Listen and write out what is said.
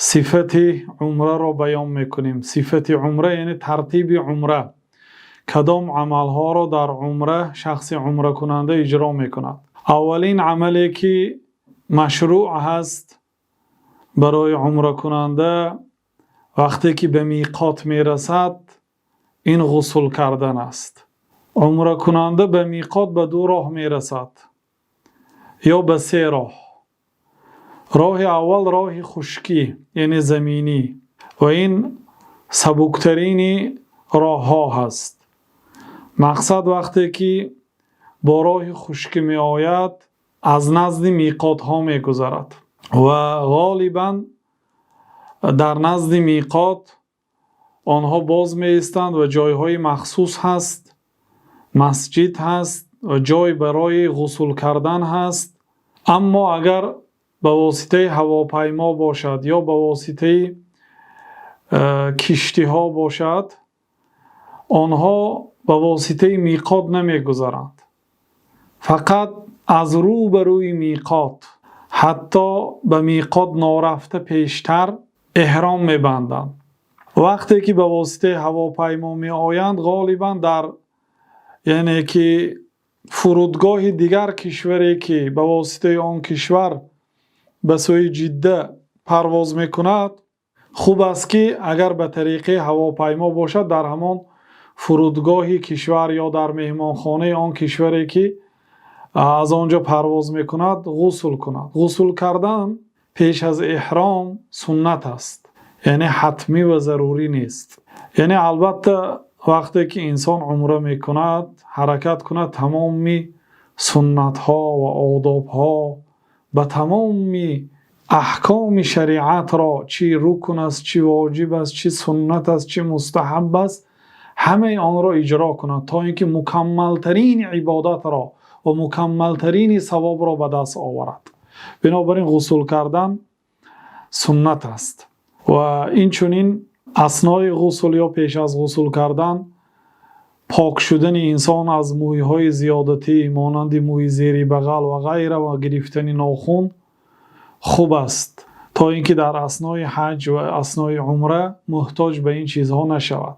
صفت عمره را بیان میکنیم. صفت عمره یعنی ترتیب عمره. کدام عملها را در عمره شخص عمره کننده اجرا میکند. اولین عملی که مشروع هست برای عمره کننده وقتی که به میقات میرسد این غسل کردن است. عمره کننده به میقات به دو راه میرسد یا به سه راه. راه اول راه خشکی یعنی زمینی و این سبکترین راه ها هست. مقصد وقتی که با راه خشکی می آید از نزد میقات ها می گذرد و غالبا در نزد میقات آنها باز می ایستند و جایهای مخصوص هست، مسجد هست و جای برای غسل کردن هست. اما اگر به واسطه هواپیما باشد یا به واسطه کشتی ها باشد آنها به واسطه میقات نمی گذرند. فقط از رو به روی میقات حتی به میقات نارفته پیشتر احرام می بندند. وقتی که به واسطه هواپیما می آیند غالبا در یعنی که فرودگاه دیگر کشوری که به واسطه آن کشور به سوی جده پرواز می کند خوب است که اگر به طریق هواپیما باشد در همان فرودگاه کشور یا در مهمانخانه آن کشوری که از آنجا پرواز می کند غسل کند. غسل کردن پیش از احرام سنت است، یعنی حتمی و ضروری نیست. یعنی البته وقتی که انسان عمره می کند حرکت کند تمامی سنت ها و آداب ها و تمامی احکام شریعت را چی رکن است، چی واجب است، چی سنت است، چی مستحب است همه آن را اجرا کند تا اینکه مکمل ترین عبادت را و مکمل ترین ثواب را به دست آورد. بنابراین غسل کردن سنت است و این چنین اثنای غسل یا پیش از غسل کردن پاک شدن انسان از مویهای زیادتی مانند موی زیر بغل و غیره و گرفتن ناخن خوب است تا اینکه در اثنای حج و اثنای عمره محتاج به این چیزها نشود.